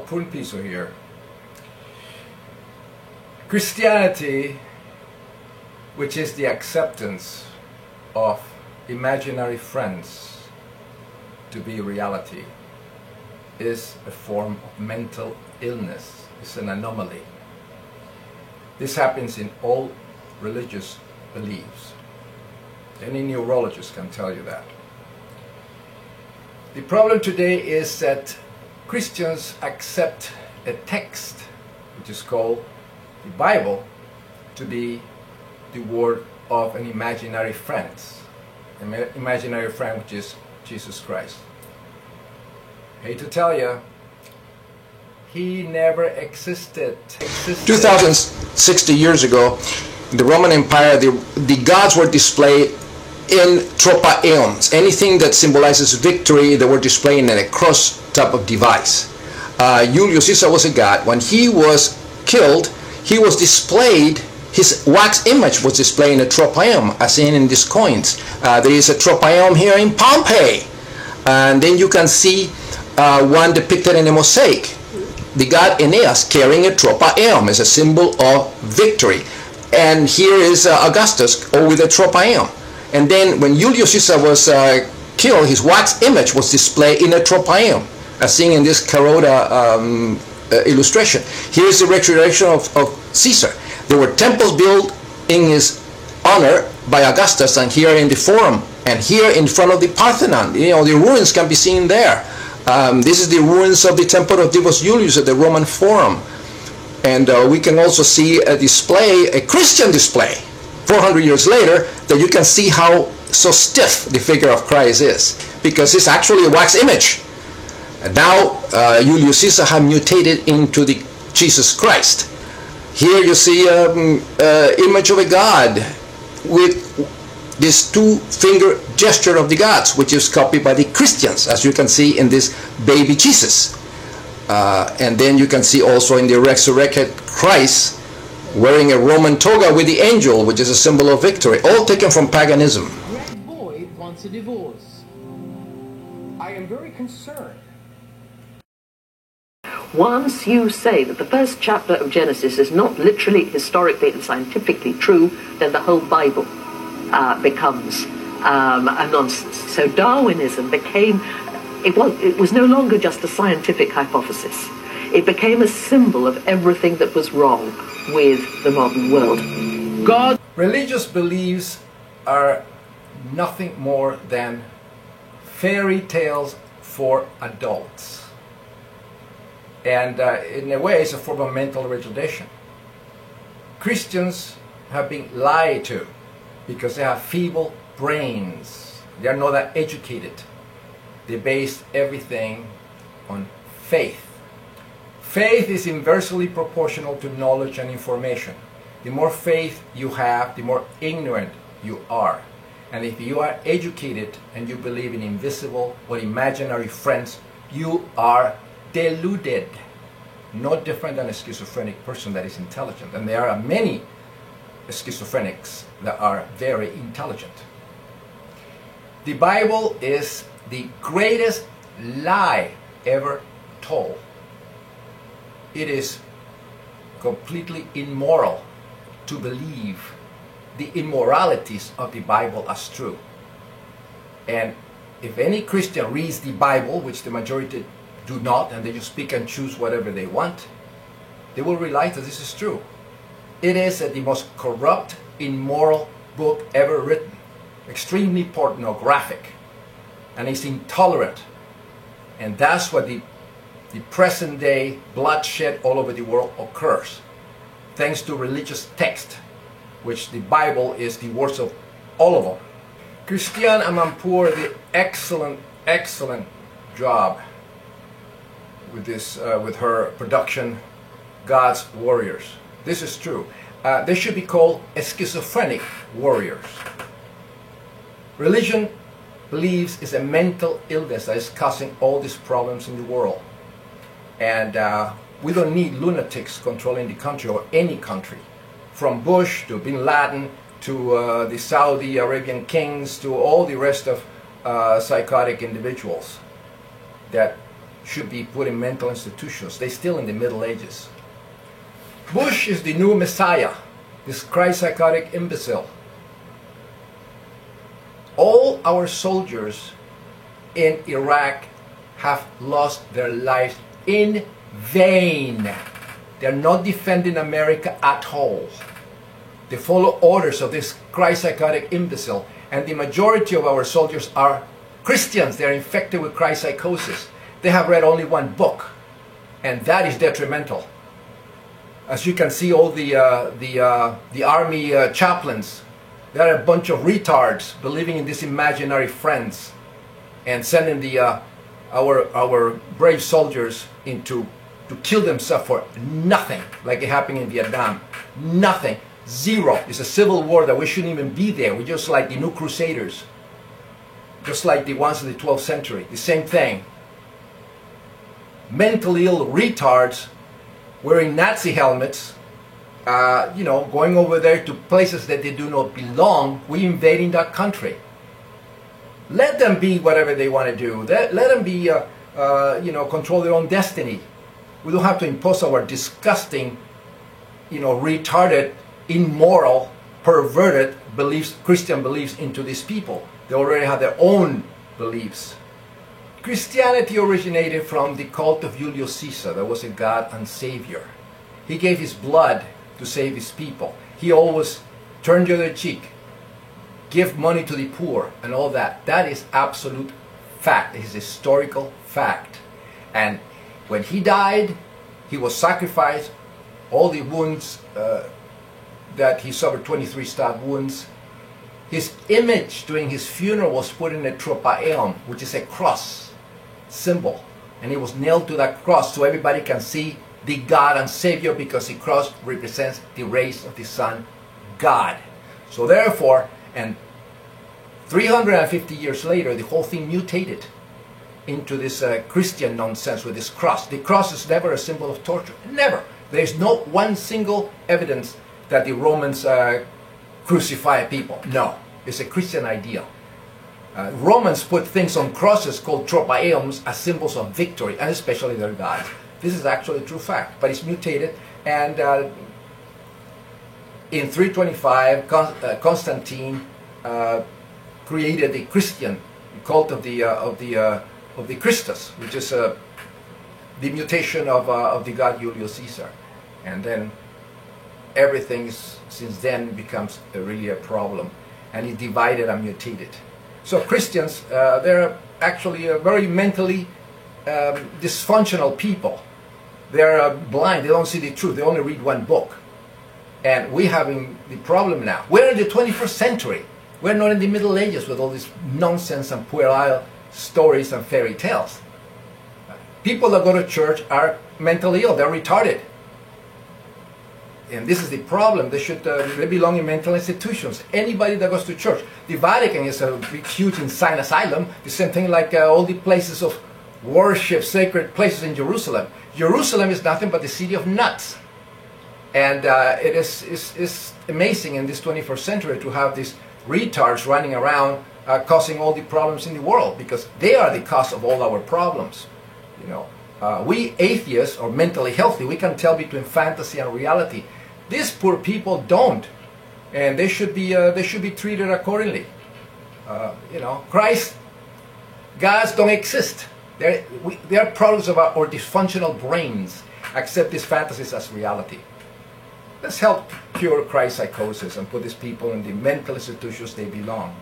Pulpiso here. Christianity, which is the acceptance of imaginary friends to be reality, is a form of mental illness. It's an anomaly. This happens in all religious beliefs. Any neurologist can tell you that. The problem today is that Christians accept a text, which is called the Bible, to be the word of an imaginary friend. An imaginary friend, which is Jesus Christ. I hate to tell you, he never existed. 2060 years ago, in the Roman Empire, the gods were displayed in tropaeons. Anything that symbolizes victory, they were displayed in a cross type of device. Julius Caesar was a god. When he was killed, he was displayed, his wax image was displayed in a tropaeum, as seen in these coins. There is a tropaeum here in Pompeii, and then you can see one depicted in a mosaic. The god Aeneas carrying a tropaeum as a symbol of victory. And here is Augustus with a tropaeum. And then when Julius Caesar was killed, his wax image was displayed in a tropaeum, as seen in this Carota illustration. Here is the resurrection of Caesar. There were temples built in his honor by Augustus, and here in the Forum, and here in front of the Parthenon. You know, the ruins can be seen there. This is the ruins of the Temple of Divus Julius at the Roman Forum. And we can also see a display, a Christian display, 400 years later, that you can see how so stiff the figure of Christ is, because it's actually a wax image. And now Julius Caesar had mutated into the Jesus Christ. Here you see an image of a god with this two-finger gesture of the gods, which is copied by the Christians, as you can see in this baby Jesus. And then you can see also in the resurrected Christ wearing a Roman toga with the angel, which is a symbol of victory, all taken from paganism. Greg Boyd wants a divorce. I am very concerned. Once you say that the first chapter of Genesis is not literally, historically, and scientifically true, then the whole Bible becomes a nonsense. So Darwinism became, it was no longer just a scientific hypothesis. It became a symbol of everything that was wrong with the modern world. God. Religious beliefs are nothing more than fairy tales for adults. And in a way, it's a form of mental retardation. Christians have been lied to because they have feeble brains. They are not that educated. They base everything on faith. Faith is inversely proportional to knowledge and information. The more faith you have, the more ignorant you are. And if you are educated and you believe in invisible or imaginary friends, you are deluded. No different than a schizophrenic person that is intelligent. And there are many schizophrenics that are very intelligent. The Bible is the greatest lie ever told. It is completely immoral to believe the immoralities of the Bible as true. And if any Christian reads the Bible, which the majority do not, and they just pick and choose whatever they want, they will realize that this is true. It is the most corrupt, immoral book ever written, extremely pornographic, and it's intolerant. And that's what the present day bloodshed all over the world occurs, thanks to religious text, which the Bible is the worst of all of them. Christiane Amanpour did excellent job with this, with her production, God's Warriors. This is true. They should be called schizophrenic warriors. Religion believes is a mental illness that is causing all these problems in the world. And We don't need lunatics controlling the country or any country. From Bush to Bin Laden to the Saudi Arabian kings to all the rest of psychotic individuals that should be put in mental institutions. They're still in the Middle Ages. Bush is the new Messiah, this Christ-psychotic imbecile. All our soldiers in Iraq have lost their lives in vain. They're not defending America at all. They follow orders of this Christ-psychotic imbecile, and the majority of our soldiers are Christians. They're infected with Christ psychosis. They have read only one book, and that is detrimental. As you can see, all the army chaplains, they're a bunch of retards believing in these imaginary friends and sending our brave soldiers to kill themselves for nothing, like it happened in Vietnam. Nothing. Zero. It's a civil war that we shouldn't even be there. We're just like the new Crusaders, just like the ones of the 12th century. The same thing. Mentally ill retards wearing Nazi helmets, going over there to places that they do not belong. We invading that country. Let them be whatever they want to do. Let them be, control their own destiny. We don't have to impose our disgusting, retarded, immoral, perverted beliefs, Christian beliefs into these people. They already have their own beliefs. Christianity originated from the cult of Julius Caesar. That was a God and Savior. He gave his blood to save his people. He always turned the other cheek, give money to the poor, and all that. That is absolute fact. It is historical fact. And when he died, he was sacrificed. All the wounds that he suffered, 23 stab wounds. His image during his funeral was put in a tropaeon, which is a cross symbol. And he was nailed to that cross so everybody can see the God and Savior, because the cross represents the race of the Son, God. So therefore, and 350 years later, the whole thing mutated into this Christian nonsense with this cross. The cross is never a symbol of torture. Never. There is no one single evidence that the Romans crucify people. No. It's a Christian ideal. Romans put things on crosses called tropaeons as symbols of victory, and especially their gods. This is actually a true fact, but it's mutated. And in 325, Constantine created the Christian cult of the Christus, which is the mutation of the god Julius Caesar. And then everything since then becomes really a problem, and it divided and mutated. So Christians, they're actually very mentally dysfunctional people. They're blind. They don't see the truth. They only read one book. And we're having the problem now. We're in the 21st century. We're not in the Middle Ages with all this nonsense and puerile stories and fairy tales. People that go to church are mentally ill. They're retarded. And this is the problem. They belong in mental institutions. Anybody that goes to church. The Vatican is a big, huge insane asylum. The same thing like all the places of worship, sacred places in Jerusalem. Jerusalem is nothing but the city of nuts. And it is amazing in this 21st century to have these retards running around causing all the problems in the world, because they are the cause of all our problems. We atheists, or mentally healthy, we can tell between fantasy and reality. These poor people don't, and they should be treated accordingly. Christ, gods don't exist. They are products of our dysfunctional brains. Accept these fantasies as reality. Let's help cure Christ psychosis and put these people in the mental institutions they belong.